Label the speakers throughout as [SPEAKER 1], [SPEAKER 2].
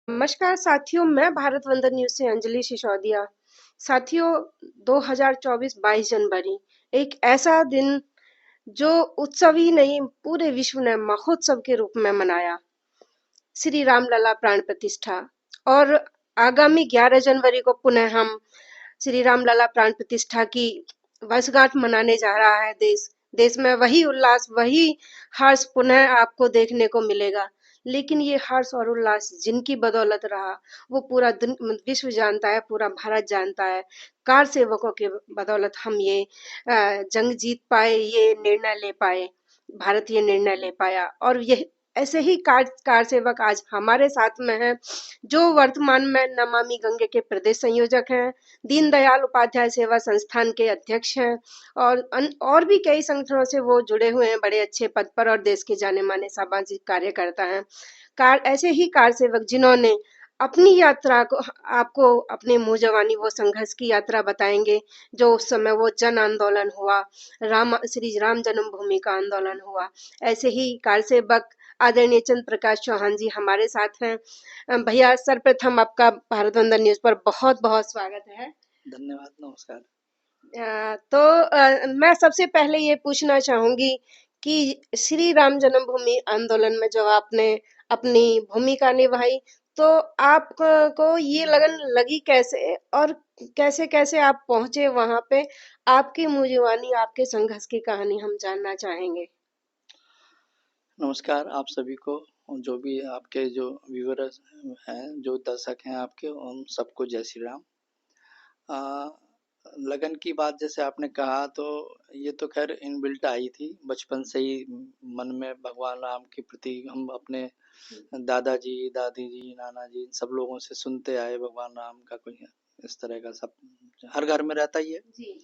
[SPEAKER 1] नमस्कार साथियों, मैं भारत वंदन न्यूज से अंजलि सिसोदिया। साथियों, 2024 22 जनवरी एक ऐसा दिन जो उत्सव ही नहीं पूरे विश्व ने महोत्सव के रूप में मनाया। श्री राम लला प्राण प्रतिष्ठा और आगामी 11 जनवरी को पुनः हम श्री राम लला प्राण प्रतिष्ठा की वर्षगांठ मनाने जा रहा है। देश देश में वही उल्लास, वही हर्ष पुनः आपको देखने को मिलेगा। लेकिन ये हर्ष और उल्लास जिनकी बदौलत रहा, वो पूरा विश्व जानता है, पूरा भारत जानता है। कार सेवकों के बदौलत हम ये जंग जीत पाए, ये निर्णय ले पाए, भारत ये निर्णय ले पाया। और ये ऐसे ही कार सेवक आज हमारे साथ में हैं, जो वर्तमान में नमामि गंगे के प्रदेश संयोजक हैं, दीनदयाल उपाध्याय सेवा संस्थान के अध्यक्ष हैं, और भी कई संगठनों से वो जुड़े हुए हैं, बड़े अच्छे पद पर, और देश के जाने माने सामाजिक कार्यकर्ता हैं। ऐसे ही कार सेवक जिन्होंने अपनी यात्रा को आपको अपने मुंह जवानी वो संघर्ष की यात्रा बताएंगे, जो उस समय वो जन आंदोलन हुआ, श्री राम जन्मभूमि का आंदोलन हुआ। ऐसे ही कार सेवक आदरणीय चंद्र प्रकाश चौहान जी हमारे साथ हैं। भैया, सर्वप्रथम आपका भारत वंदन न्यूज पर बहुत बहुत स्वागत है।
[SPEAKER 2] धन्यवाद, नमस्कार।
[SPEAKER 1] मैं सबसे पहले ये पूछना चाहूंगी कि श्री राम जन्मभूमि आंदोलन में जब आपने अपनी भूमिका निभाई, तो आपको ये लगन लगी कैसे, और कैसे कैसे आप पहुंचे वहां पे? आपकी मुंहजुबानी, आपके संघर्ष की कहानी हम जानना चाहेंगे।
[SPEAKER 2] नमस्कार आप सभी को, जो भी आपके जो व्यूअर्स हैं, जो दर्शक हैं आपके, उन सबको जय श्री राम। अ, लगन की बात जैसे आपने कहा, तो ये तो खैर इनबिल्ट आई थी बचपन से ही मन में। भगवान राम के प्रति हम अपने दादाजी, दादी जी, नाना जी, इन सब लोगों से सुनते आए भगवान राम का कोई इस तरह का सब हर घर में रहता ही है।
[SPEAKER 1] जी।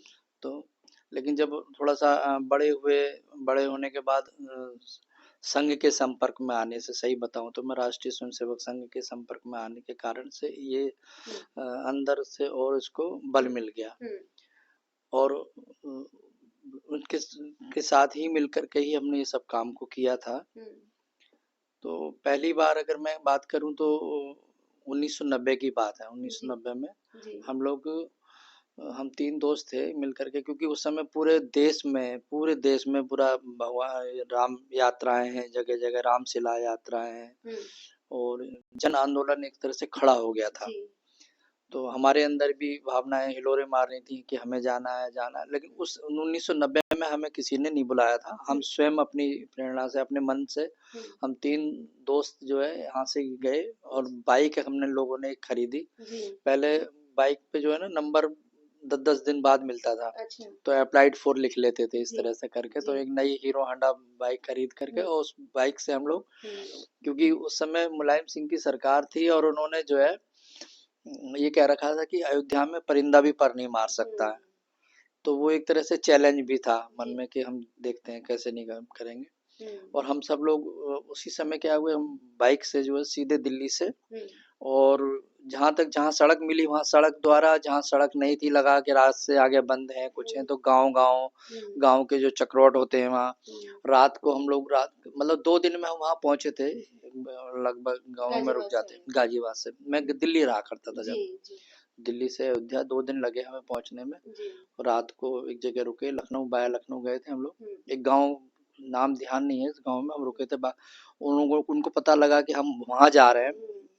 [SPEAKER 2] तो लेकिन जब थोड़ा सा बड़े हुए, बड़े होने के बाद संघ के संपर्क में आने से, सही बताऊं तो मैं राष्ट्रीय स्वयंसेवक संघ के संपर्क में आने के कारण से ये अंदर से और इसको बल मिल गया। और उनके के साथ ही मिलकर के ही हमने ये सब काम को किया था। तो पहली बार अगर मैं बात करूं तो 1990 की बात है। 1990 में हम लोग, हम 3 दोस्त थे मिलकर के, क्योंकि उस समय पूरे देश में पूरा भगवान राम यात्राएं हैं, जगह जगह रामशिला यात्राएं हैं, और जन आंदोलन एक तरह से खड़ा हो गया था। तो हमारे अंदर भी भावनाएं हिलोरे मार रही थी कि हमें जाना है, जाना है। लेकिन उस 1990 में हमें किसी ने नहीं बुलाया था। हम स्वयं अपनी प्रेरणा से, अपने मन से, हम 3 दोस्त जो है यहाँ से गए, और बाइक हमने लोगों ने खरीदी। पहले बाइक पे जो है ना नंबर 10-10 दिन बाद मिलता था।
[SPEAKER 1] अच्छा।
[SPEAKER 2] तो अप्लाइड फॉर लिख लेते थे इस तरह से करके। तो एक नई हीरो होंडा बाइक खरीद करके, और उस बाइक से हम लोग, क्योंकि उस समय मुलायम सिंह की सरकार थी, और उन्होंने जो है ये कह रखा था कि अयोध्या में परिंदा भी पर नहीं मार सकता है। तो वो एक तरह से चैलेंज भी था मन में कि हम देखते हैं कैसे नहीं करेंगे। और हम सब लोग उसी समय क्या हुए, हम बाइक से जो है सीधे दिल्ली से, और जहाँ सड़क मिली वहाँ सड़क द्वारा, जहाँ सड़क नहीं थी लगा के रास्ते आगे बंद हैं कुछ हैं, तो गांव के जो चक्रोट होते हैं वहाँ, रात को हम लोग, रात मतलब 2 दिन में हम वहाँ पहुंचे थे। लगभग गाँव में रुक जाते, गाजियाबाद से। मैं दिल्ली रहा करता था जब। दिल्ली से अयोध्या 2 दिन लगे हमें पहुंचने में। रात को एक जगह रुके, लखनऊ, वाया लखनऊ गए थे हम लोग। एक गांव, नाम ध्यान नहीं है, इस गांव में हम रुके थे। उनको पता लगा कि हम वहां जा रहे हैं,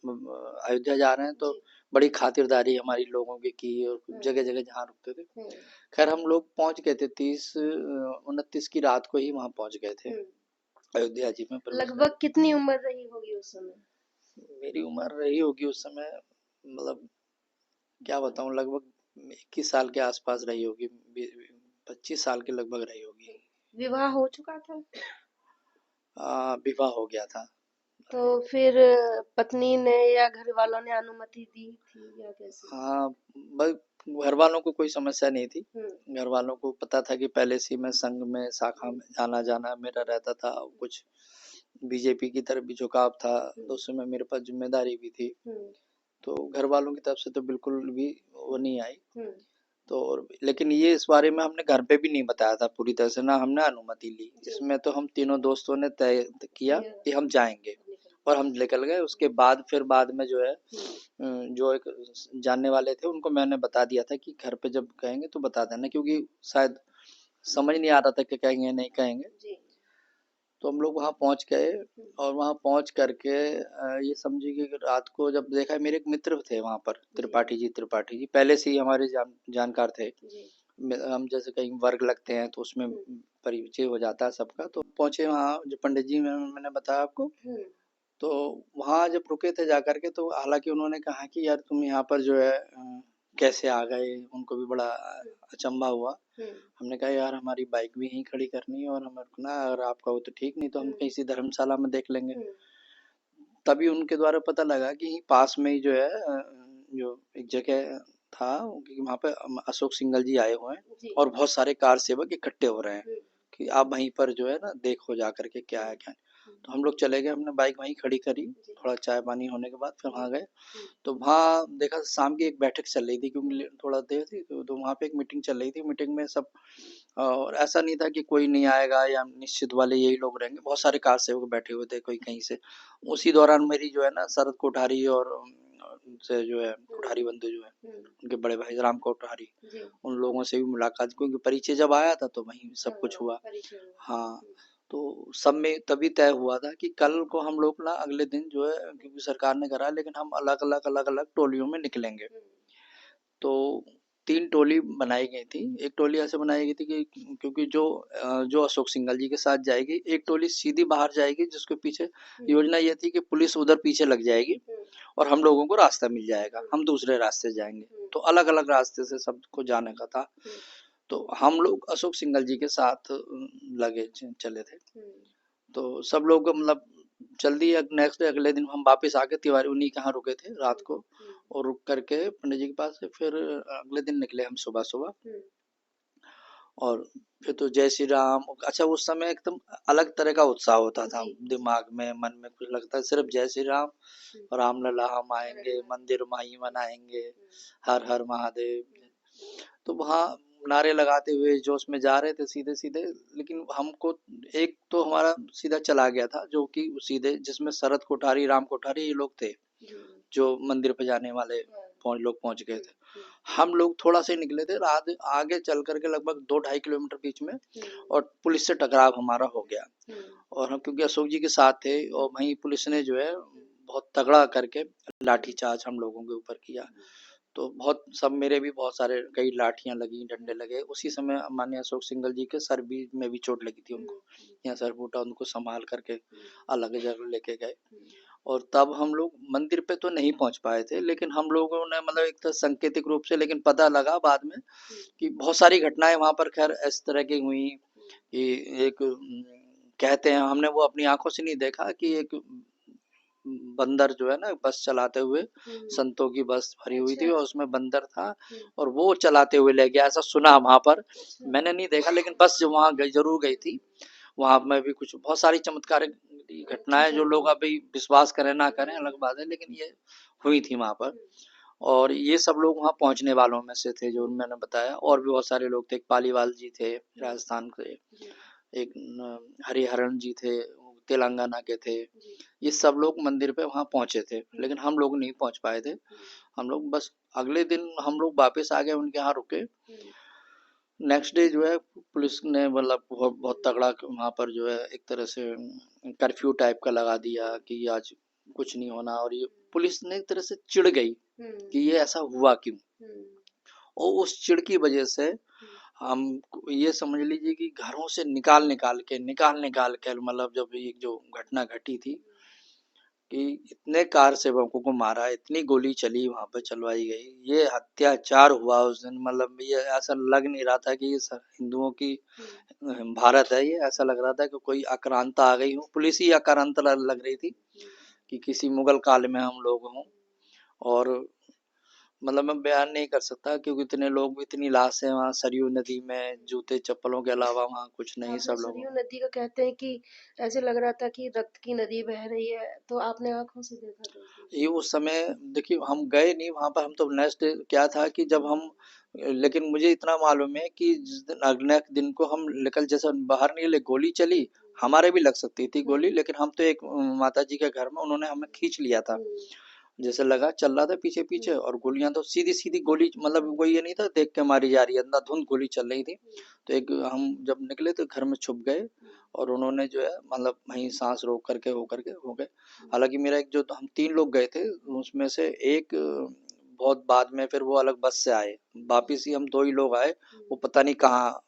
[SPEAKER 2] अयोध्या जा रहे हैं, तो बड़ी खातिरदारी हमारी लोगों की, और जगह जगह जहाँ रुकते थे। खैर हम लोग पहुंच गए थे 30-29 की रात को ही वहां पहुंच गए थे अयोध्या जी में।
[SPEAKER 1] लगभग कितनी उम्र रही होगी उस समय?
[SPEAKER 2] मेरी उम्र रही होगी उस समय, मतलब क्या बताऊं, लगभग 21 साल के आसपास रही होगी, 25 साल के लगभग रही होगी।
[SPEAKER 1] विवाह हो चुका था?
[SPEAKER 2] विवाह हो गया था।
[SPEAKER 1] तो फिर पत्नी ने या घर वालों ने अनुमति दी थी या कैसे?
[SPEAKER 2] हाँ, घर वालों को कोई समस्या नहीं थी। घर वालों को पता था कि पहले से मैं संघ में, शाखा में आना जाना मेरा रहता था। कुछ बीजेपी की तरफ भी झुकाव था, तो उस समय मेरे पास जिम्मेदारी भी थी। तो घर वालों की तरफ से तो बिल्कुल भी वो नहीं आई। तो लेकिन ये इस बारे में हमने घर पे भी नहीं बताया था पूरी तरह से, ना हमने अनुमति ली। इसमें तो हम तीनों दोस्तों ने तय किया कि हम जाएंगे, और हम निकल गए। उसके बाद फिर बाद में जो है जो एक जानने वाले थे उनको मैंने बता दिया था कि घर पे जब कहेंगे तो बता देना, क्योंकि शायद समझ नहीं आ रहा था कि कहेंगे नहीं कहेंगे। तो हम लोग वहाँ पहुँच गए और वहाँ पहुँच करके ये समझिए कि रात को जब देखा, मेरे एक मित्र थे वहाँ पर, त्रिपाठी जी पहले से ही हमारे जानकार थे। हम जैसे कहीं वर्ग लगते हैं तो उसमें परिचय हो जाता है सबका। तो पहुँचे वहाँ, जो पंडित जी मैंने बताया आपको, तो वहाँ जब रुके थे जा कर के, तो हालाँकि उन्होंने कहा कि यार तुम यहाँ पर जो है कैसे आ गए? उनको भी बड़ा अचंभा हुआ। हमने कहा यार हमारी बाइक भी यहीं खड़ी करनी है और हम रुकना है, अगर आपका हो तो ठीक, नहीं तो हम किसी धर्मशाला में देख लेंगे। तभी उनके द्वारा पता लगा कि यहीं पास में ही जो है जो एक जगह था, क्योंकि वहाँ पे अशोक सिंघल जी आए हुए हैं और बहुत सारे कार सेवक इकट्ठे हो रहे हैं कि आप वहीं पर जो है ना देखो जा करके क्या है क्या नहीं। तो हम लोग चले गए, हमने बाइक वहीं खड़ी करी, थोड़ा चाय पानी होने के बाद फिर वहाँ गए। तो वहाँ देखा शाम की एक बैठक चल रही थी, क्योंकि थोड़ा देर थी, तो वहाँ पे एक मीटिंग चल रही थी। मीटिंग में सब, और ऐसा नहीं था कि कोई नहीं आएगा या निश्चित वाले यही लोग रहेंगे, बहुत सारे कार सेवक बैठे हुए थे कोई कहीं से। उसी दौरान मेरी जो है ना शरद कोठारी और उनसे जो है कोठारी बंधु जो है उनके बड़े भाई राम कोठारी, उन लोगों से भी मुलाकात, क्योंकि परिचय जब आया था तो वहीं सब कुछ हुआ। हाँ, तो सब में तभी तय हुआ था कि कल को हम लोग ना अगले दिन जो है, क्योंकि सरकार ने करा, लेकिन हम अलग अलग टोलियों में निकलेंगे। तो 3 टोली बनाई गई थी। एक टोली ऐसे बनाई गई थी कि क्योंकि जो अशोक सिंघल जी के साथ जाएगी, एक टोली सीधी बाहर जाएगी, जिसके पीछे योजना ये थी कि पुलिस उधर पीछे लग जाएगी और हम लोगों को रास्ता मिल जाएगा, हम दूसरे रास्ते जाएंगे। तो अलग अलग रास्ते से सबको जाने का था। तो हम लोग अशोक सिंघल जी के साथ लगे चले थे। तो सब लोग मतलब जल्दी नेक्स्ट डे अगले दिन हम वापस आके तिवारी उन्हीं के यहाँ रुके थे रात को, और रुक करके पंडित जी के पास से फिर अगले दिन निकले हम सुबह सुबह। और फिर तो जय श्री राम, अच्छा उस समय एकदम अलग तरह का उत्साह होता था दिमाग में, मन में कुछ लगता है सिर्फ जय श्री राम, राम लला हम आएंगे, मंदिर माही मनाएंगे, हर हर महादेव। तो वहाँ नारे लगाते हुए जोश में जा रहे थे सीधे सीधे, लेकिन हमको एक तो हमारा सीधा चला गया था, जो कि सीधे जिसमें शरद कोठारी राम कोठारी ये लोग थे जो मंदिर पे जाने वाले लोग पहुंच गए थे। हम लोग थोड़ा सा निकले थे, आगे चल करके लगभग 2-2.5 किलोमीटर बीच में, और पुलिस से टकराव हमारा हो गया। और हम क्योंकि अशोक जी के साथ थे, और वहीं पुलिस ने जो है बहुत तगड़ा करके लाठीचार्ज हम लोगों के ऊपर किया। तो बहुत सब, मेरे भी बहुत सारे कई लाठियां लगी, डंडे लगे। उसी समय माननीय अशोक सिंघल जी के सर भी में भी चोट लगी थी उनको, यहाँ सर फूटा, उनको संभाल करके अलग जगह लेके गए। और तब हम लोग मंदिर पे तो नहीं पहुंच पाए थे, लेकिन हम लोगों ने मतलब एक तरह सांकेतिक रूप से, लेकिन पता लगा बाद में कि बहुत सारी घटनाएं वहां पर खैर इस तरह की हुई कि एक कहते हैं, हमने वो अपनी आंखों से नहीं देखा, कि एक बंदर जो है ना बस चलाते हुए, संतों की बस भरी हुई थी और उसमें बंदर था, और वो चलाते हुए ले गया, ऐसा सुना वहां पर। मैंने नहीं देखा, लेकिन बस जो वहां गई जरूर गई थी, वहां में भी कुछ बहुत सारी चमत्कारिक घटनाएं जो लोग अभी विश्वास करें ना करें अलग बात है, लेकिन ये हुई थी वहां पर। और ये सब लोग वहां पहुंचने वालों में से थे जो मैंने बताया, और भी बहुत सारे लोग थे। एक पालीवाल जी थे राजस्थान के, एक हरिहरन जी थे तेलंगाना के थे। ये सब लोग मंदिर पे वहां पहुंचे थे, लेकिन हम लोग नहीं पहुंच पाए थे। हम लोग बस अगले दिन हम लोग वापस आ गए, उनके यहाँ रुके। नेक्स्ट डे जो है पुलिस ने मतलब बहुत बहुत तगड़ा वहाँ पर जो है एक तरह से कर्फ्यू टाइप का लगा दिया कि आज कुछ नहीं होना। और ये पुलिस ने एक तरह से चिढ़ गई कि ये ऐसा हुआ क्यों, और उस चिढ़ की वजह से हम ये समझ लीजिए कि घरों से निकाल निकाल के मतलब जब ये जो घटना घटी थी कि इतने कार सेवकों को मारा, इतनी गोली चली वहां पर चलवाई गई, ये अत्याचार हुआ उस दिन। मतलब ये ऐसा लग नहीं रहा था कि ये हिंदुओं की भारत है, ये ऐसा लग रहा था कि कोई आक्रांता आ गई हो, पुलिस ही आक्रांता लग रही थी कि किसी मुगल काल में हम लोग हों। और मतलब मैं बयान नहीं कर सकता, क्योंकि इतने लोग, इतनी लाशें वहाँ सरयू नदी में, जूते चप्पलों के अलावा वहाँ कुछ नहीं, सब लोग।
[SPEAKER 1] सरयू नदी का कहते हैं कि ऐसे लग रहा था कि रक्त की नदी बह रही है, तो आपने आंखों से देखा था
[SPEAKER 2] ये उस समय देखिए हम गए नहीं वहां पर, हम तो नेक्स्ट क्या था कि जब हम, लेकिन मुझे इतना मालूम है कि जिस दिन अगले दिन को हम निकल, जैसे बाहर निकले गोली चली, हमारे भी लग सकती थी गोली, लेकिन हम तो एक माता जी के घर में उन्होंने हमें खींच लिया था, जैसे लगा चल रहा था पीछे पीछे, और गोलियां तो सीधी सीधी गोली, मतलब कोई ये नहीं था देख के मारी जा रही है, अंधाधुंध गोली चल रही थी। तो एक हम जब निकले तो घर में छुप गए, और उन्होंने जो है मतलब वहीं सांस रोक करके हो गए। हालांकि मेरा एक जो हम 3 लोग गए थे, उसमें से एक बहुत बाद में फिर वो अलग बस से आए, वापिस ही हम 2 ही लोग आए। वो पता नहीं कहाँ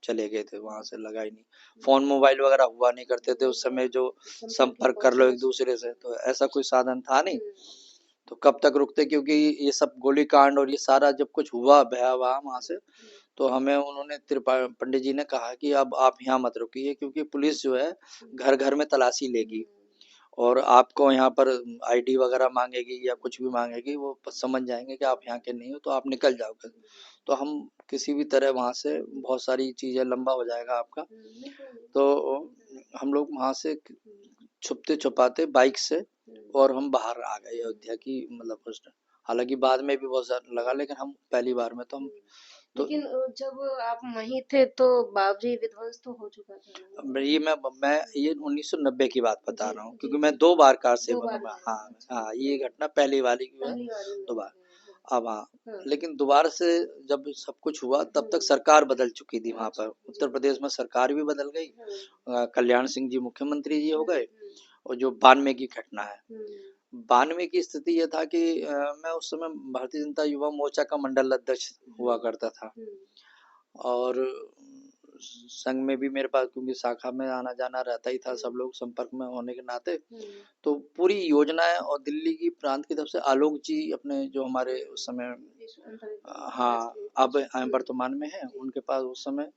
[SPEAKER 2] चले गए थे, वहां से लगा ही नहीं। फोन मोबाइल वगैरह हुआ नहीं करते थे उस समय, जो संपर्क कर लो एक दूसरे से, तो ऐसा कोई साधन था नहीं। तो कब तक रुकते, क्योंकि ये सब गोली कांड और ये सारा जब कुछ हुआ भयावह वहां से, तो हमें उन्होंने पंडित जी ने कहा कि अब आप यहाँ मत रुकिए, क्योंकि पुलिस जो है घर घर में तलाशी लेगी, और आपको यहाँ पर आईडी वगैरह मांगेगी या कुछ भी मांगेगी, वो समझ जाएंगे कि आप यहाँ के नहीं हो, तो आप निकल जाओगे। तो हम किसी भी तरह वहां से, बहुत सारी चीजें लंबा हो जाएगा आपका, तो हम लोग वहां से छुपते छुपाते बाइक से, और हम बाहर आ गए अयोध्या की, मतलब उस हालांकि बाद में भी बहुत ज्यादा लगा, लेकिन हम पहली बार में तो हम तो
[SPEAKER 1] लेकिन जब आप वहीं थे तो बाबरी विध्वंस तो हो चुका था ना?
[SPEAKER 2] मैं ये 1990 की बात बता
[SPEAKER 1] जी
[SPEAKER 2] रहा हूँ,
[SPEAKER 1] जी
[SPEAKER 2] क्योंकि मैं
[SPEAKER 1] जी
[SPEAKER 2] 2 बार कार
[SPEAKER 1] दो
[SPEAKER 2] सेवा में,
[SPEAKER 1] बार गए
[SPEAKER 2] हाँ
[SPEAKER 1] हैं, अच्छा
[SPEAKER 2] हाँ, ये घटना पहली वाली की है,
[SPEAKER 1] पहली बारी में
[SPEAKER 2] 2 बार।
[SPEAKER 1] गए हैं।
[SPEAKER 2] अब हाँ,
[SPEAKER 1] हाँ
[SPEAKER 2] लेकिन दोबारा से जब सब कुछ हुआ, तब तक सरकार बदल चुकी थी वहां पर, उत्तर
[SPEAKER 1] जी
[SPEAKER 2] प्रदेश में सरकार भी बदल गई। कल्याण सिंह जी मुख्यमंत्री जी हो गए।
[SPEAKER 1] हम्म
[SPEAKER 2] और जो 92 की घटना है,
[SPEAKER 1] हम्म
[SPEAKER 2] 92 की स्थिति ये था कि मैं उस समय भारतीय जनता युवा मोर्चा का मंडल अध्यक्ष हुआ करता था,
[SPEAKER 1] हम्म
[SPEAKER 2] और संघ में भी मेरे पास, क्योंकि शाखा में आना जाना रहता ही था, सब लोग संपर्क में होने के नाते, तो पूरी योजनाएं, और दिल्ली की प्रांत की तरफ से आलोक जी अपने जो हमारे उस समय, हाँ अब वर्तमान में है, उनके पास उस समय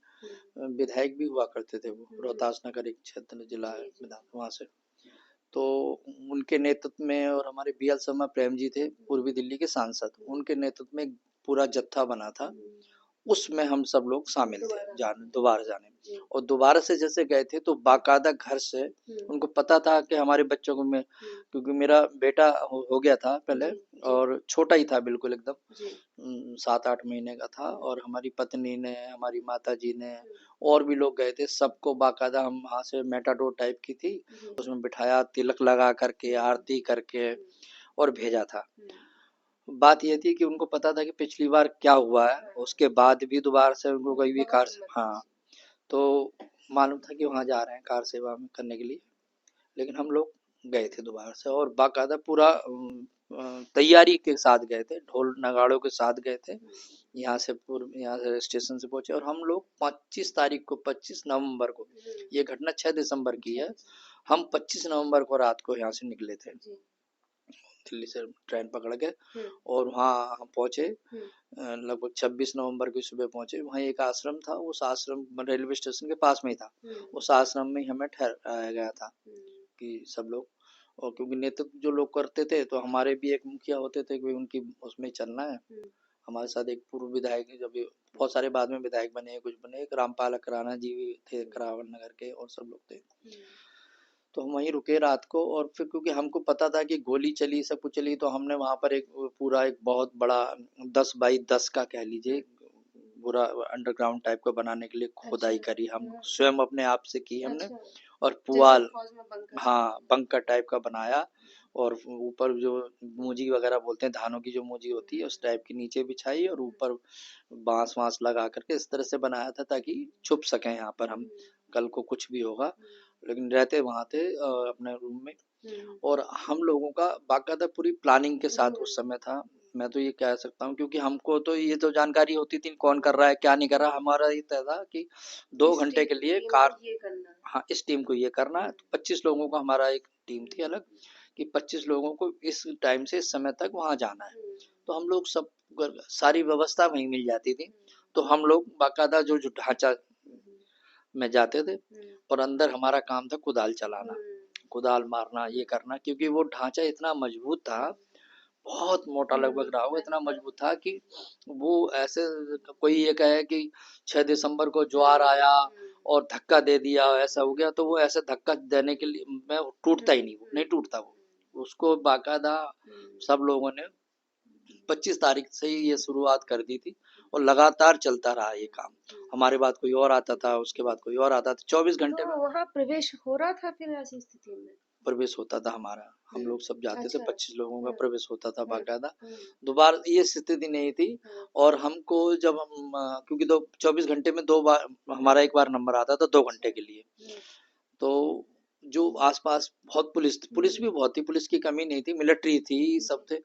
[SPEAKER 2] विधायक भी हुआ करते थे, वो रोहतास नगर एक क्षेत्र जिला है विधान वहां से, तो उनके नेतृत्व में, और हमारे BL शर्मा प्रेम जी थे पूर्वी दिल्ली के सांसद, उनके नेतृत्व में एक पूरा जत्था बना था, उसमें हम सब लोग शामिल थे दोबारा जाने में। और दोबारा से जैसे गए थे, तो बाकायदा घर से उनको पता था कि हमारे बच्चों को मैं, क्योंकि मेरा बेटा हो गया था पहले, और छोटा ही था बिल्कुल एकदम, 7-8 महीने का था, और हमारी पत्नी ने, हमारी माता जी ने, और भी लोग गए थे, सबको बाकायदा हम वहां से मेटाडोर टाइप की थी, उसमें बिठाया, तिलक लगा करके, आरती करके, और भेजा था। बात ये थी कि उनको पता था कि पिछली बार क्या हुआ है, उसके बाद भी दोबारा से उनको कोई भी कार, हाँ, तो मालूम था कि वहां जा रहे हैं कार सेवा में करने के लिए, लेकिन हम लोग गए थे दोबारा से, और बाकायदा पूरा तैयारी के साथ गए थे, ढोल नगाड़ों के साथ गए थे। यहाँ से स्टेशन से पहुंचे, और हम लोग 25 तारीख को, 25 नवंबर को, ये घटना 6 दिसंबर की है, हम 25 नवंबर को रात को यहाँ से निकले थे, दिल्ली से ट्रेन पकड़ के, और वहाँ हम पहुंचे लगभग 26 नवंबर की सुबह पहुंचे। वहाँ एक आश्रम था, उस आश्रम रेलवे स्टेशन के पास में ही था, उस आश्रम में हमें ठहराया गया था कि सब लोग, और क्योंकि नेतृत्व जो लोग करते थे, तो हमारे भी एक मुखिया होते थे कि उनकी उसमें चलना है। हमारे साथ एक पूर्व विधायक, जब बहुत सारे बाद में विधायक बने, कुछ बने, एक रामपाल अकराना जी भी थे करावन नगर के, और सब लोग थे। तो हम वहीं रुके रात को, और फिर क्योंकि हमको पता था कि गोली चली, सब कुछ चली, तो हमने वहां पर एक पूरा एक बहुत बड़ा 10 बाई 10 का कह लीजिए पूरा अंडरग्राउंड टाइप का बनाने के लिए खुदाई करी, हम स्वयं अपने आप से की हमने, और पुआल, हाँ बंकर टाइप का बनाया, और ऊपर जो मूजी वगैरह बोलते हैं, धानों की जो मूजी होती है, उस टाइप की नीचे बिछाई, और ऊपर बांस वांस लगा करके इस तरह से बनाया था, ताकि छुप सके यहाँ पर हम, कल को कुछ भी होगा। लेकिन रहते वहां थे अपने रूम में, और हम लोगों का बाकायदा पूरी प्लानिंग के साथ उस समय था। मैं तो ये कह सकता हूँ, क्योंकि हमको तो ये तो जानकारी होती थी कौन कर रहा है क्या नहीं कर रहा, हमारा ये तय था कि 2 घंटे के लिए कार, हाँ इस टीम को ये करना है। 25 लोगों का हमारा एक टीम थी अलग, कि 25 लोगों को इस टाइम से इस समय तक वहां जाना है। तो हम लोग सब, सारी व्यवस्था वहीं मिल जाती थी, तो हम लोग बाकायदा जो जो ढांचा में जाते थे, और अंदर हमारा काम था कुदाल चलाना, कुदाल मारना, ये करना, क्योंकि वो ढांचा इतना मजबूत था, बहुत मोटा लगभग रहा होगा, इतना मजबूत था कि वो ऐसे, कोई ये कहे कि 6 दिसंबर को ज्वार आया और धक्का दे दिया, ऐसा हो गया, तो वो ऐसे धक्का देने के लिए मैं टूटता ही नहीं, वो नहीं टूटता, वो उसको बाकायदा सब लोगों ने 25 तारीख से ही ये शुरुआत कर दी थी और लगातार चलता रहा ये काम। हमारे बाद कोई और आता था, उसके बाद कोई और आता था, 24 घंटे में
[SPEAKER 1] तो वहाँ प्रवेश हो रहा था फिर ऐसी स्थिति में?
[SPEAKER 2] प्रवेश होता था हमारा। हम लोग सब जाते थे,
[SPEAKER 1] अच्छा।
[SPEAKER 2] 25 लोगों का
[SPEAKER 1] हाँ,
[SPEAKER 2] प्रवेश होता था
[SPEAKER 1] हाँ,
[SPEAKER 2] बाकायदा।
[SPEAKER 1] हाँ,
[SPEAKER 2] दोबारा ये स्थिति नहीं थी।
[SPEAKER 1] हाँ,
[SPEAKER 2] और हमको जब हम क्योंकि दो 24 घंटे में 2 बार हमारा एक बार नंबर आता था 2 घंटे के लिए।
[SPEAKER 1] हाँ,
[SPEAKER 2] तो जो आस-पास बहुत पुलिस थी, पुलिस भी बहुत थी, पुलिस की कमी नहीं थी, मिलिट्री थी, सब थे।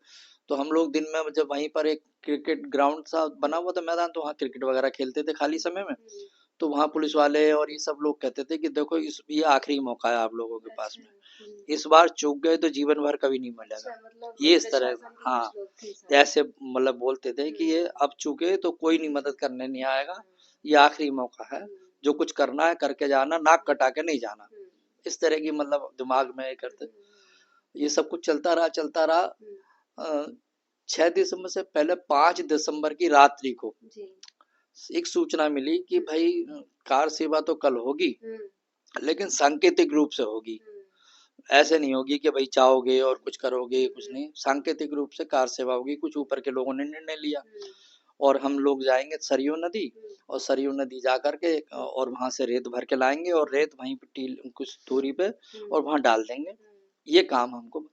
[SPEAKER 2] तो हम लोग दिन में जब वहीं पर एक क्रिकेट ग्राउंड सा बना हुआ था मैदान, तो वहाँ क्रिकेट वगैरह खेलते थे खाली समय में। तो वहाँ पुलिस वाले और ये सब लोग कहते थे कि देखो ये आखिरी मौका है आप लोगों के पास
[SPEAKER 1] अच्छा,
[SPEAKER 2] में। इस बार चूक गए तो जीवन भर कभी नहीं मिलेगा।
[SPEAKER 1] अच्छा, मतलब
[SPEAKER 2] ये इस तरह
[SPEAKER 1] प्रशासन के
[SPEAKER 2] हाँ,
[SPEAKER 1] कुछ लोग थे साथ।
[SPEAKER 2] ऐसे मतलब बोलते थे कि ये अब चूके तो कोई नहीं मदद करने नहीं आएगा। ये आखिरी मौका है। जो कुछ करना है करके जाना, नाक कटा के नहीं जाना। इस तरह की मतलब दिमाग में ये करते। ये सब कुछ चलता रहा। 6 दिसंबर से पहले 5 दिसंबर की रात्रि को एक सूचना मिली कि भाई कार सेवा तो कल होगी, लेकिन सांकेतिक रूप से होगी। ऐसे नहीं होगी कि भाई जाओगे और कुछ करोगे, कुछ नहीं। सांकेतिक रूप से कार सेवा होगी। कुछ ऊपर के लोगों ने निर्णय लिया और हम लोग जाएंगे सरयू नदी और सरयू नदी जा करके और वहां से रेत भर के लाएंगे और रेत वहीं पे टील कुछ दूरी पे और वहां डाल देंगे। ये काम हमको।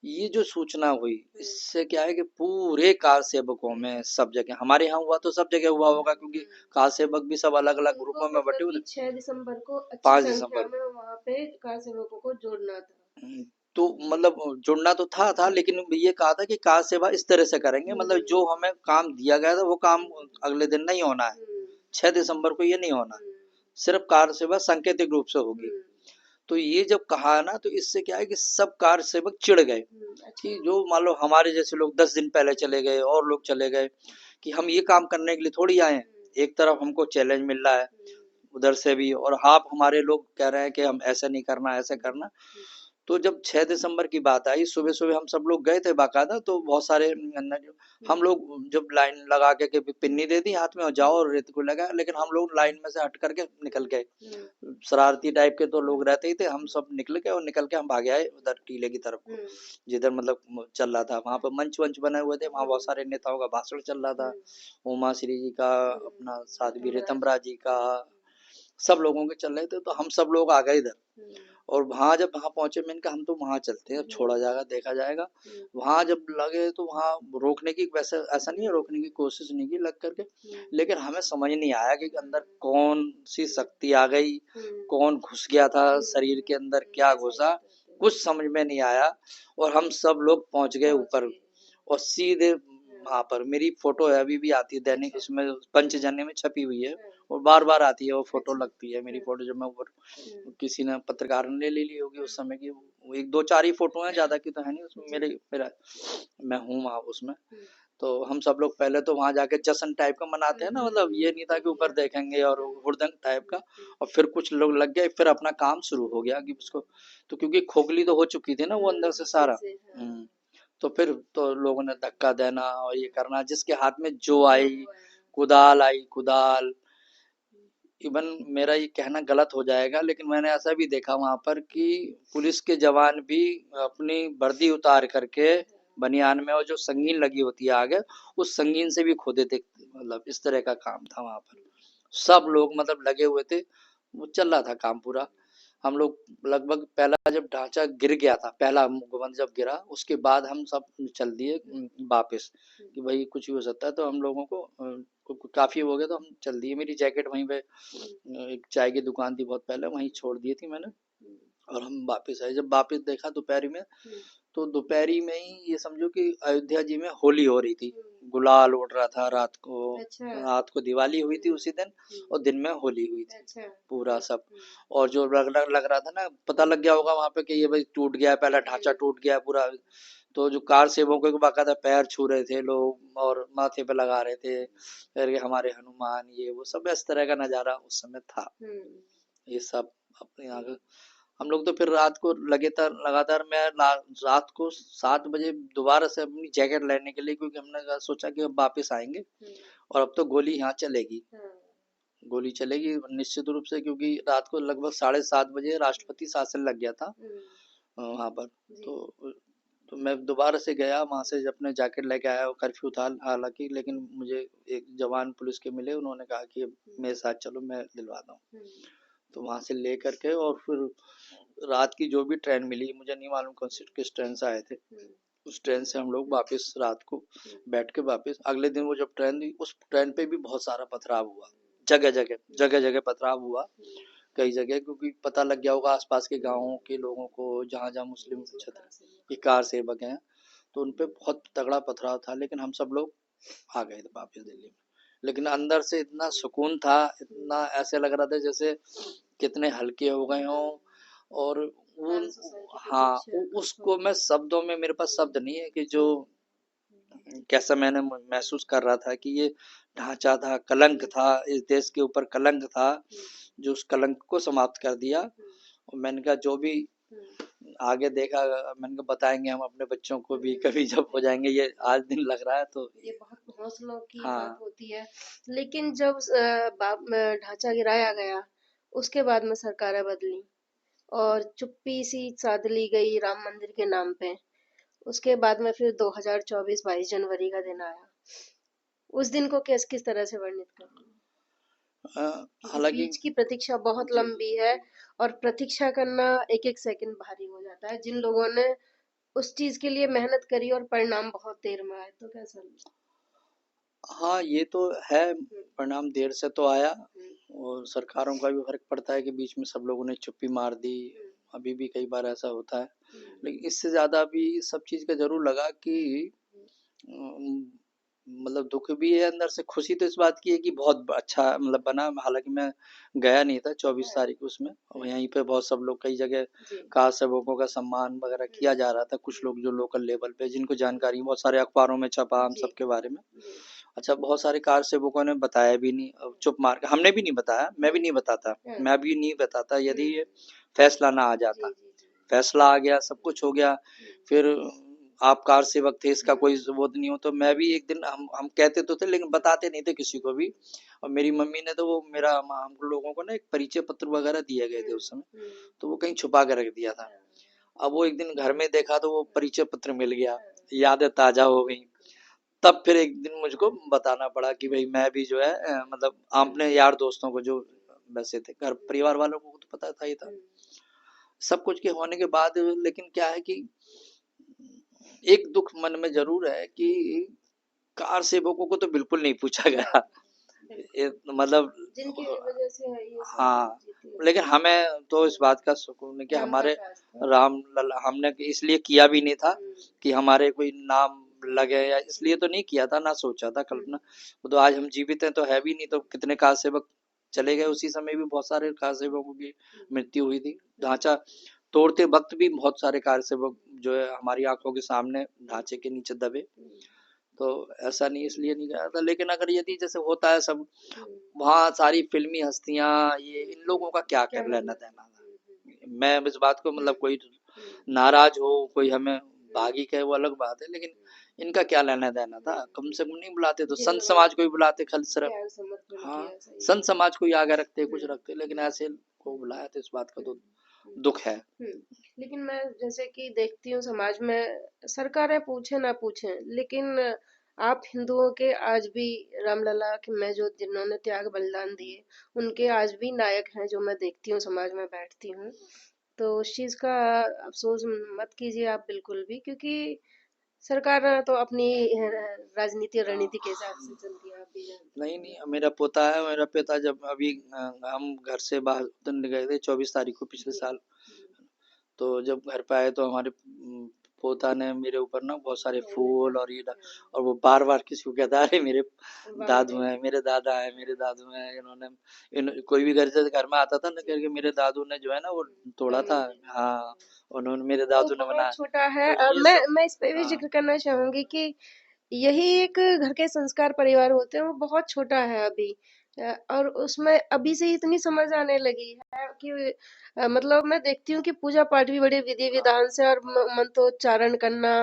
[SPEAKER 2] ये जो सूचना हुई, इससे क्या है कि पूरे कार सेवकों में सब जगह, हमारे यहाँ हुआ तो सब जगह हुआ होगा, क्योंकि कार सेवक भी सब अलग अलग ग्रुपों में बटे हुए थे।
[SPEAKER 1] 6 दिसंबर को अच्छी
[SPEAKER 2] 5
[SPEAKER 1] संख्या
[SPEAKER 2] दिसंबर
[SPEAKER 1] में वहाँ पे कार सेवकों को जोड़ना था।
[SPEAKER 2] तो मतलब जुड़ना तो था लेकिन ये कहा था कि कार सेवा इस तरह से करेंगे, मतलब जो हमें काम दिया गया था वो काम अगले दिन नहीं होना है। 6 दिसंबर को ये नहीं होना, सिर्फ कार सेवा सांकेतिक रूप से होगी। तो ये जब कहा ना, तो इससे क्या है कि सब कार सेवक चिढ़ गए कि जो मान लो हमारे जैसे लोग 10 दिन पहले चले गए और लोग चले गए कि हम ये काम करने के लिए थोड़ी आए हैं। एक तरफ हमको चैलेंज मिल रहा है उधर से भी, और आप हमारे लोग कह रहे हैं कि हम ऐसा नहीं करना, ऐसे करना। तो जब 6 दिसंबर की बात आई, सुबह सुबह हम सब लोग गए थे बाकायदा। तो बहुत सारे हम लोग जब लाइन लगा के पिन्नी दे दी हाथ में और जाओ और रेत को लगा, लेकिन हम लोग लाइन में से हट करके निकल गए। शरारती टाइप के तो लोग रहते ही थे। हम सब निकल गए और निकल के हम भागे आए उधर टीले की तरफ को, जिधर मतलब चल रहा था। वहां पर मंच वंच बने हुए थे, वहां बहुत सारे नेताओं का भाषण चल रहा था। उमा श्री जी का, अपना साध्वी रीतमरा जी का, सब लोगों के चल रहे थे। तो हम सब लोग आ गए इधर। और वहां जब वहां पहुंचे, मैंने कहा हम तो वहां चलते हैं, अब छोड़ा जाएगा देखा जाएगा। वहां जब लगे तो वहां रोकने की, वैसे ऐसा नहीं है रोकने की कोशिश नहीं की लग करके, लेकिन हमें समझ नहीं आया कि अंदर कौन सी शक्ति आ गई, कौन घुस गया था शरीर के अंदर, क्या घुसा, कुछ समझ में नहीं आया। और हम सब लोग पहुंच गए ऊपर और सीधे वहां पर मेरी फोटो है, अभी भी आती है दैनिक, इसमें पंचजन्य में छपी हुई है और बार बार आती है वो फोटो, लगती है मेरी फोटो। जब मैं ऊपर किसी ने पत्रकार ने ले ली होगी उस समय की, वो एक दो चार ही फोटो है, ज्यादा की तो है नहीं उसमें। मेरा मैं हूँ वहां उसमें। तो हम सब लोग पहले तो वहां जाके जश्न टाइप का मनाते हैं ना, मतलब ये नहीं था कि ऊपर देखेंगे और हुड़दंग टाइप का। और फिर कुछ लोग लग गए, फिर अपना काम शुरू हो गया कि उसको, तो क्योंकि खोखली तो हो चुकी थी ना वो अंदर से सारा। तो फिर तो लोगों ने धक्का देना और ये करना, जिसके हाथ में जो आई, कुदाल। इवन मेरा ये कहना गलत हो जाएगा, लेकिन मैंने ऐसा भी देखा वहां पर कि पुलिस के जवान भी अपनी वर्दी उतार करके बनियान में, और जो संगीन लगी होती है आगे, उस संगीन से भी खोदे थे। मतलब इस तरह का काम था वहां पर। सब लोग मतलब लगे हुए थे, वो चल रहा था काम पूरा। हम लोग लगभग पहला जब ढांचा गिर गया था, पहला मुखबंद जब गिरा, उसके बाद हम सब चल दिए वापस कि भाई कुछ भी हो सकता है। तो हम लोगों को काफी हो गया तो हम चल दिए। मेरी जैकेट वहीं पे एक चाय की दुकान थी बहुत पहले, वहीं छोड़ दी थी मैंने और हम वापस आए। जब वापस देखा दोपहर में, तो दोपहरी में ही ये समझो कि अयोध्या जी में होली हो रही थी, गुलाल उड़ रहा था रात को। रात को दिवाली हुई थी उसी दिन और दिन में होली हुई थी पूरा सब। और जो लग रहा था ना, पता लग गया होगा वहां पे कि ये भाई टूट गया, पहला ढांचा टूट गया पूरा। तो जो कार सेवकों के बाकायदा पैर छू रहे थे लोग और माथे पे लगा रहे थे फिर हमारे हनुमान, ये वो सब इस तरह का नजारा उस समय था। ये सब अपने यहाँ हम लोग तो फिर रात को लगातार मैं रात को 7 बजे दोबारा से अपनी जैकेट लेने के लिए, क्योंकि हमने सोचा कि अब वापस आएंगे और अब तो गोली यहाँ चलेगी, गोली चलेगी निश्चित रूप से, क्योंकि रात को लगभग 7:30 बजे राष्ट्रपति शासन लग गया था वहां पर। तो तो मैं दोबारा से गया वहाँ से अपने जैकेट लेके आया, कर्फ्यू था हालांकि, लेकिन मुझे एक जवान पुलिस के मिले, उन्होंने कहा कि मेरे साथ चलो मैं दिलवाता हूँ। तो वहाँ से ले करके और फिर रात की जो भी ट्रेन मिली, मुझे नहीं मालूम कौन सी किस ट्रेन से आए थे, उस ट्रेन से हम लोग वापस रात को बैठ के वापस अगले दिन वो जब ट्रेन थी, उस ट्रेन पे भी बहुत सारा पथराव हुआ, जगह जगह पथराव हुआ कई जगह, क्योंकि पता लग गया होगा आसपास के गांवों के लोगों को, जहाँ जहाँ मुस्लिम क्षेत्र ये कार सेवक हैं, तो उन पे बहुत तगड़ा पथराव था, लेकिन हम सब लोग आ गए थे वापस दिल्ली में। लेकिन अंदर से इतना सुकून था, इतना ऐसे लग रहा था जैसे कितने हल्के हो गए हों, और वो, हाँ, उसको मैं शब्दों में, मेरे पास शब्द नहीं है कि जो कैसा मैंने महसूस कर रहा था कि ये ढांचा था, कलंक था, इस देश के ऊपर कलंक था, जो उस कलंक को समाप्त कर दिया। और मैंने कहा जो भी आगे देखा, मैंने कहा बताएंगे हम अपने बच्चों को भी कभी जब हो जाएंगे, ये आज दिन लग रहा है तो
[SPEAKER 1] ये बहुत हौसलों की
[SPEAKER 2] हाँ।
[SPEAKER 1] बात होती है। लेकिन जब ढांचा गिराया गया, उसके बाद में सरकारें बदली और चुप्पी सी साध ली गई राम मंदिर के नाम पे। उसके बाद में फिर 2024 22 जनवरी का दिन आया। उस दिन को किस तरह से वर्णित करेंगे?
[SPEAKER 2] हालांकि
[SPEAKER 1] बीच की प्रतीक्षा बहुत लंबी है और प्रतीक्षा करना एक एक सेकंड भारी हो जाता है। जिन लोगों ने उस चीज के लिए मेहनत करी और परिणाम बहुत देर में आए, तो कैसा लगा?
[SPEAKER 2] हाँ, ये तो है, परिणाम देर से तो आया, और सरकारों का भी फर्क पड़ता है कि बीच में सब लोगों ने चुप्पी मार दी, अभी भी कई बार ऐसा होता है। लेकिन इससे ज्यादा भी सब चीज का जरूर लगा कि मतलब दुख भी है अंदर से, खुशी तो इस बात की है कि बहुत अच्छा मतलब बना। हालांकि मैं गया नहीं था 24 तारीख उसमें, और यहीं पे बहुत सब लोग कई जगह कार सेवकों का सम्मान वगैरह किया जा रहा था, कुछ लोग जो लोकल लेवल पे जिनको जानकारी, बहुत सारे अखबारों में छपा हम सबके बारे में। अच्छा, बहुत सारे कार सेवकों ने बताया भी नहीं, चुप मार के, हमने भी नहीं बताया, मैं भी नहीं बताता, मैं भी नहीं बताता यदि ये फैसला ना आ जाता। फैसला आ गया, सब कुछ हो गया, फिर आप कार सेवक थे इसका कोई वो नहीं हो, तो मैं भी एक दिन, हम कहते तो थे लेकिन बताते नहीं थे किसी को भी। और मेरी मम्मी ने तो वो मेरा, हम लोगों को ना एक परिचय पत्र वगैरह दिए गए थे उस समय, तो वो कहीं छुपा के रख दिया था। अब वो एक दिन घर में देखा तो वो परिचय पत्र मिल गया, यादें ताजा हो गई। तब फिर एक दिन मुझको बताना पड़ा कि भाई मैं भी जो है मतलब अपने यार दोस्तों को जो वैसे थे, घर परिवार वालों को तो पता था ही था सब कुछ के होने के बाद। लेकिन क्या है कि एक दुख मन में जरूर है कि कार सेवकों को तो बिल्कुल नहीं पूछा गया, मतलब
[SPEAKER 1] जिनकी वजह से है ये सब
[SPEAKER 2] हाँ।
[SPEAKER 1] जीती
[SPEAKER 2] लेकिन हमें तो इस बात का सुकून है कि हमारे राम लला हमने इसलिए किया भी नहीं था कि हमारे कोई नाम लगे, या इसलिए तो नहीं किया था, ना सोचा था कल्पना। वो तो आज हम जीवित हैं तो है भी नहीं, तो कितने कार सेवक चले गए, उसी समय भी बहुत सारे कार सेवकों की मृत्यु हुई थी। ढांचा तोड़ते वक्त भी बहुत सारे कार सेवक जो है हमारी आंखों के सामने ढांचे के नीचे दबे। तो ऐसा नहीं, इसलिए नहीं गया था। लेकिन अगर यदि जैसे होता है सब, वहाँ सारी फिल्मी हस्तियां, ये इन लोगों का क्या कर लेना देना था। मैं इस बात को मतलब कोई नाराज हो, कोई हमें भागी कहे, वो अलग बात है, लेकिन इनका क्या लेना देना था। कम से कम नहीं बुलाते तो संत समाज को ही बुलाते, खाली सिर्फ हाँ संत समाज को ही आगे रखते, कुछ रखते, लेकिन ऐसे को बुलाया तो इस बात का तो दुख है।
[SPEAKER 1] लेकिन मैं जैसे कि देखती हूँ समाज में, सरकारें पूछे ना पूछे, लेकिन आप हिंदुओं के आज भी रामलला के में जो जिन्होंने त्याग बलिदान दिए, उनके आज भी नायक हैं जो मैं देखती हूँ, समाज में बैठती हूँ। तो उस चीज का अफसोस मत कीजिए आप बिल्कुल भी, क्योंकि सरकार तो अपनी राजनीति और रणनीति के हिसाब से चलती है, आप भी जानते
[SPEAKER 2] नहीं नहीं, मेरा पोता है, मेरा पिता जब अभी हम घर से बाहर गए थे 24 तारीख को पिछले साल, तो जब घर पे आए तो हमारे पोता ने मेरे ऊपर ना बहुत सारे फूल और ये और वो बार बार किसी को कहता है मेरे दादू हैं, मेरे दादा है, मेरे दादू हैं, इन्होंने कोई भी घर में आता था ना करके मेरे दादू ने जो है ना वो तोड़ा था। हाँ, उन्होंने मेरे दादू ने बनाया।
[SPEAKER 1] छोटा है।
[SPEAKER 2] तो ये
[SPEAKER 1] मैं इस पे भी जिक्र करना चाहूंगी कि यही एक घर के संस्कार परिवार होते हैं, वो बहुत छोटा है अभी। और उसमें अभी से ही इतनी समझ आने लगी है कि मतलब मैं देखती हूँ कि पूजा पाठ भी बड़े विधि विधान से और मंत्रोच्चारण करना,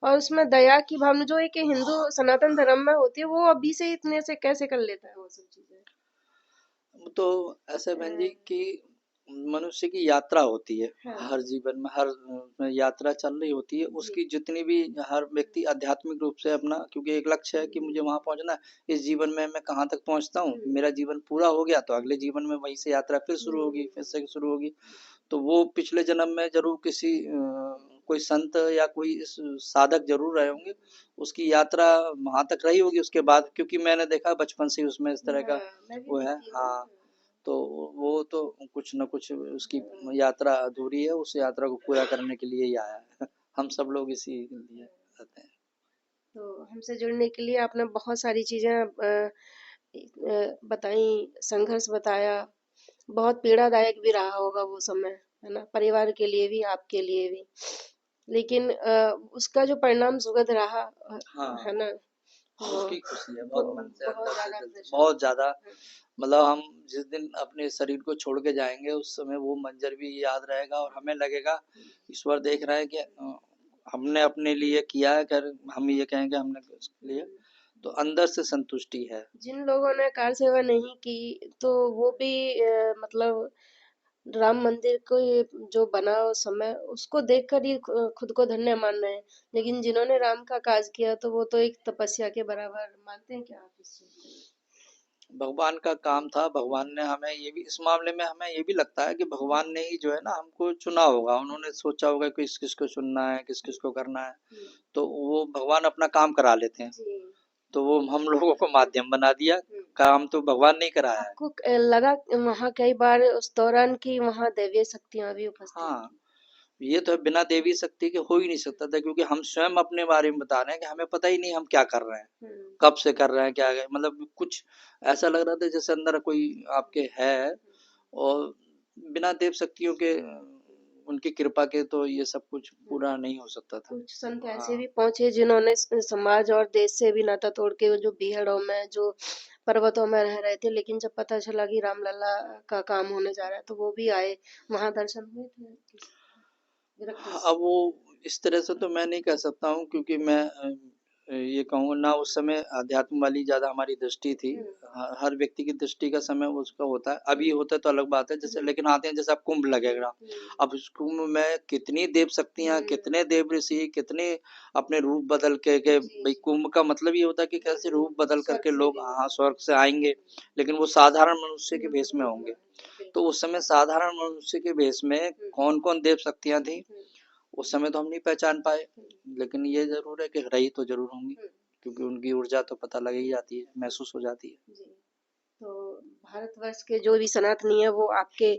[SPEAKER 1] और उसमें दया की भावना जो एक हिंदू सनातन धर्म में होती है, वो अभी से इतने से कैसे कर लेता है वो सब चीजें।
[SPEAKER 2] तो ऐसे बहन जी कि मनुष्य की यात्रा होती है।
[SPEAKER 1] हाँ।
[SPEAKER 2] हर जीवन में हर यात्रा चल रही होती है, उसकी जितनी भी हर व्यक्ति आध्यात्मिक रूप से अपना, क्योंकि एक लक्ष्य है कि मुझे वहां पहुंचना है, इस जीवन में मैं कहाँ तक पहुंचता हूँ, मेरा जीवन पूरा हो गया तो अगले जीवन में वहीं से यात्रा फिर शुरू होगी, फिर से शुरू होगी। तो वो पिछले जन्म में जरूर किसी कोई संत या कोई साधक जरूर रहे होंगे, उसकी यात्रा वहां तक रही होगी उसके बाद, क्योंकि मैंने देखा बचपन से ही उसमें इस तरह का वो है। हाँ, तो वो तो कुछ न कुछ उसकी यात्रा अधूरी है, उस यात्रा को पूरा करने के लिए ही आया है। हम सब लोग इसी लिए रहते हैं।
[SPEAKER 1] तो हमसे जुड़ने के लिए आपने बहुत सारी चीजें बताई, संघर्ष बताया। बहुत पीड़ादायक भी रहा होगा वो समय, है ना, परिवार के लिए भी, आपके लिए भी। लेकिन उसका जो परिणाम सुखद रहा,
[SPEAKER 2] हाँ,
[SPEAKER 1] है ना, वो
[SPEAKER 2] उसकी खुशी है
[SPEAKER 1] तो
[SPEAKER 2] बहुत मन से,
[SPEAKER 1] बहुत
[SPEAKER 2] अंदर से,
[SPEAKER 1] ज्यादा
[SPEAKER 2] दिल से,
[SPEAKER 1] प्रसन्न।
[SPEAKER 2] बहुत ज्यादा। मतलब हम जिस दिन अपने शरीर को छोड़ के जाएंगे उस समय वो मंजर भी याद रहेगा और हमें लगेगा ईश्वर देख रहा है कि हमने अपने लिए किया है, कर हम ये कहेंगे हमने उसके लिए, तो अंदर से संतुष्टि है।
[SPEAKER 1] जिन लोगों ने कार सेवा नहीं की तो वो भी मतलब राम मंदिर को ये जो बना उस समय, उसको देखकर ही खुद को धन्य मान रहे हैं। लेकिन जिन्होंने राम का काज किया तो वो तो एक तपस्या के बराबर मानते हैं। क्या आप इस चीज को?
[SPEAKER 2] भगवान का काम था, भगवान ने हमें ये भी, इस मामले में हमें ये भी लगता है कि भगवान ने ही जो है ना हमको चुना होगा, उन्होंने सोचा होगा कि किस किस को चुनना है, किस किस को करना है, तो वो भगवान अपना काम करा लेते हैं।
[SPEAKER 1] जी।
[SPEAKER 2] तो वो हम लोगों को माध्यम बना दिया, काम तो भगवान ने ही कराया है।
[SPEAKER 1] आपको लगा वहां कई बार उस दौरान की वहां दैवीय शक्तियां भी उपस्थित
[SPEAKER 2] हाँ,
[SPEAKER 1] थी?
[SPEAKER 2] ये तो है, बिना देवी शक्ति के हो ही नहीं सकता था, क्योंकि हम स्वयं अपने बारे में बता रहे हैं कि हमें पता ही नहीं हम क्या कर रहे हैं, कब से कर रहे हैं, क्या है, मतलब कुछ ऐसा लग रहा था जैसे अंदर कोई आपके है, और बिना देव शक्तियों के उनकी कृपा के तो ये सब कुछ पूरा नहीं हो सकता था।
[SPEAKER 1] कुछ संत ऐसे
[SPEAKER 2] हाँ,
[SPEAKER 1] भी पहुंचे जिन्होंने समाज और देश से भी नाता तोड़ के, वो जो बीहड़ों में, जो पर्वतों में रह रहे थे, लेकिन जब पता चला कि रामलला का काम होने जा रहा है तो वो भी आए। वहां दर्शन हुए थे विरक्त?
[SPEAKER 2] अब वो इस तरह से तो मैं नहीं कह सकता हूँ, क्योंकि मैं ये कहूँगा ना, उस समय अध्यात्म वाली ज़्यादा हमारी दृष्टि थी। हर व्यक्ति की दृष्टि का समय उसका होता है, अभी होता है तो अलग बात है, जैसे लेकिन आते हैं जैसे अब कुंभ लगेगा, अब उस कुंभ में कितनी देव शक्तियाँ, कितने देव ऋषि, कितने अपने रूप बदल के भाई, कुंभ का मतलब ये होता है कि कैसे रूप बदल करके लोग हाँ स्वर्ग से आएंगे, लेकिन वो साधारण मनुष्य के भेष में होंगे। तो उस समय साधारण मनुष्य के भेष में कौन कौन देव शक्तियाँ थी, उस समय तो हम नहीं पहचान पाए, लेकिन ये जरूर है कि रही तो जरूर होंगी, क्योंकि उनकी ऊर्जा तो पता लग ही जाती है, महसूस हो जाती है।
[SPEAKER 1] जी। तो भारतवर्ष के जो भी सनातनी है वो आपके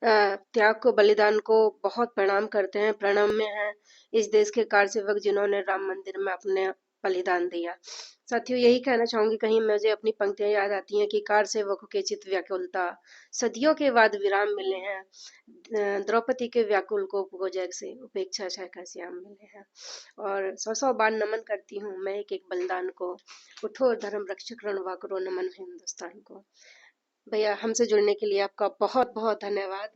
[SPEAKER 1] त्याग को, बलिदान को बहुत प्रणाम करते हैं, प्रणाम में हैं इस देश के कार सेवक जिन्होंने राम मंदिर में अपने बलिदान दिया। साथियों, यही कहना चाहूंगी, कहीं मुझे अपनी पंक्तियां याद आती हैं कि कार सेवकों के चित व्याकुलता, सदियों के बाद विराम मिले हैं। द्रौपदी के व्याकुल को उपगोजक से उपेक्षा का श्याम मिले हैं। और सौ सौ बार नमन करती हूँ मैं एक एक बलिदान को। उठो धर्म रक्षक रणवा करो, नमन है हिंदुस्तान को। भैया, हमसे जुड़ने के लिए आपका बहुत बहुत धन्यवाद।